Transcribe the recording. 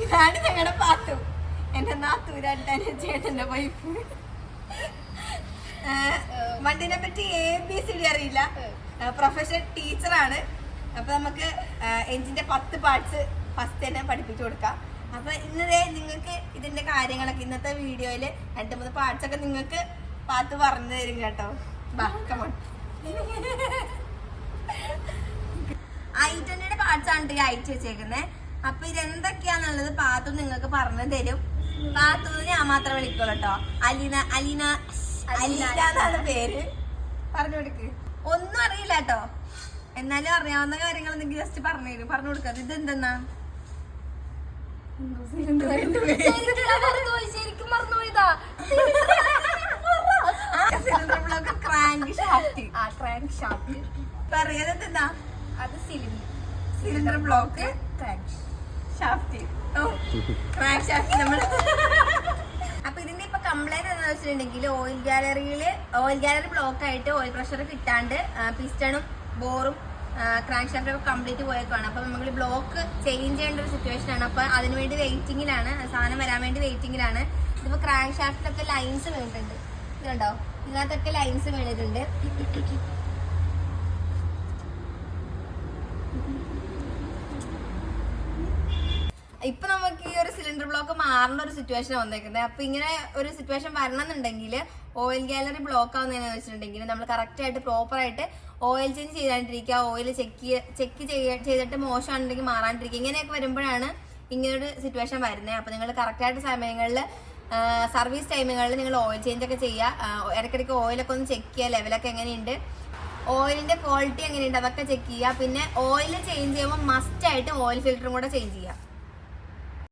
ഇതാണ് ഞങ്ങളുടെ പാത്തു, എന്റെ നാത്തൂരാട്ടാണ് ചേട്ടന്റെ വൈഫ്. വണ്ടിനെ പറ്റി ABCD അറിയില്ല, പ്രൊഫഷണൽ ടീച്ചറാണ്. അപ്പൊ നമുക്ക് എഞ്ചിന്റെ 10 പാർട്സ് ഫസ്റ്റ് തന്നെ പഠിപ്പിച്ചു കൊടുക്കാം. അപ്പൊ ഇന്നതേ നിങ്ങൾക്ക് ഇതിന്റെ കാര്യങ്ങളൊക്കെ ഇന്നത്തെ വീഡിയോയില് 2-3 പാർട്സ് ഒക്കെ നിങ്ങൾക്ക് പാത്തു പറഞ്ഞു തരും കേട്ടോ. I20 പാർട്സ് ആണ് അയച്ചു വെച്ചേക്കുന്നത്. അപ്പൊ ഇതെന്തൊക്കെയാന്നുള്ളത് പാത്തു നിങ്ങൾക്ക് പറഞ്ഞു തരും. പാത്തു ഞാൻ മാത്രം വിളിക്കുള്ളൂ കേട്ടോ. അലീന എന്നാണ് പേര്. പറഞ്ഞു കൊടുക്ക്. ഒന്നും അറിയില്ല കേട്ടോ, എന്നാലും അറിയാവുന്ന കാര്യങ്ങൾ നിങ്ങൾക്ക് ജസ്റ്റ് പറഞ്ഞു തരും. പറഞ്ഞു കൊടുക്കാം. ഇത് എന്തെന്നാ ശരിക്കും മറന്നുപോയതാ. പറയുന്നത് എന്താ? അത് സിലിണ്ടർ ബ്ലോക്ക് ഷാഫ്റ്റ്. അപ്പൊ ഇതിന്റെ ഇപ്പൊ കംപ്ലൈന്റ് എന്താ വെച്ചിട്ടുണ്ടെങ്കിൽ ഓയിൽ ഗാലറി ബ്ലോക്ക് ആയിട്ട് ഓയിൽ പ്രഷർ കിട്ടാണ്ട് പിസ്റ്റണും ബോറും ക്രാങ്ക് ഷാഫ്റ്റ് ഒക്കെ കംപ്ലീറ്റ് പോയേക്കാണ്. അപ്പൊ നമ്മൾ ബ്ലോക്ക് ചേഞ്ച് ചെയ്യേണ്ട ഒരു സിറ്റുവേഷൻ ആണ്. അപ്പൊ അതിനുവേണ്ടി വെയിറ്റിംഗിലാണ്, സാധനം വരാൻ വേണ്ടി വെയിറ്റിംഗിലാണ്. ഇതിപ്പോ ക്രാങ്ക് ഷാഫ്റ്റിലൊക്കെ ലൈൻസ് വീണിട്ടുണ്ട്. ഇതുണ്ടോ, ഇതിനകത്തൊക്കെ ലൈൻസ് വീണിട്ടുണ്ട്. ഇപ്പൊ നമുക്ക് ഈ ഒരു സിലിണ്ടർ ബ്ലോക്ക് മാറുന്ന ഒരു സിറ്റുവേഷൻ വന്നേക്കുന്നത്. അപ്പൊ ഇങ്ങനെ ഒരു സിറ്റുവേഷൻ വരണമെന്നുണ്ടെങ്കിൽ ഓയിൽ ഗാലറി ബ്ലോക്ക് ആവുന്നതെന്ന് വെച്ചിട്ടുണ്ടെങ്കിൽ നമ്മൾ കറക്റ്റ് ആയിട്ട് പ്രോപ്പർ ആയിട്ട് ഓയിൽ ചേഞ്ച് ചെയ്താണ്ടിരിക്കുക, ഓയിൽ ചെക്ക് ചെയ്തിട്ട് മോശമാണെന്നുണ്ടെങ്കിൽ മാറാണ്ടിരിക്കുക. ഇങ്ങനെയൊക്കെ വരുമ്പോഴാണ് ഇങ്ങനൊരു സിറ്റുവേഷൻ വരുന്നത്. അപ്പൊ നിങ്ങൾ കറക്റ്റ് ആയിട്ട് സമയങ്ങളിൽ സർവീസ് ടൈമുകളിൽ നിങ്ങൾ ഓയിൽ ചേഞ്ച് ഒക്കെ ചെയ്യുക. ഇടയ്ക്കിടയ്ക്ക് ഓയിലൊക്കെ ഒന്ന് ചെക്ക് ചെയ്യുക, ലെവലൊക്കെ എങ്ങനെയുണ്ട്, ഓയിലിന്റെ ക്വാളിറ്റി എങ്ങനെയുണ്ട്, അതൊക്കെ ചെക്ക് ചെയ്യുക. പിന്നെ ഓയിൽ ചേഞ്ച് ചെയ്യുമ്പോൾ മസ്റ്റ് ആയിട്ട് ഓയിൽ ഫിൽറ്ററും കൂടെ ചേഞ്ച് ചെയ്യുക.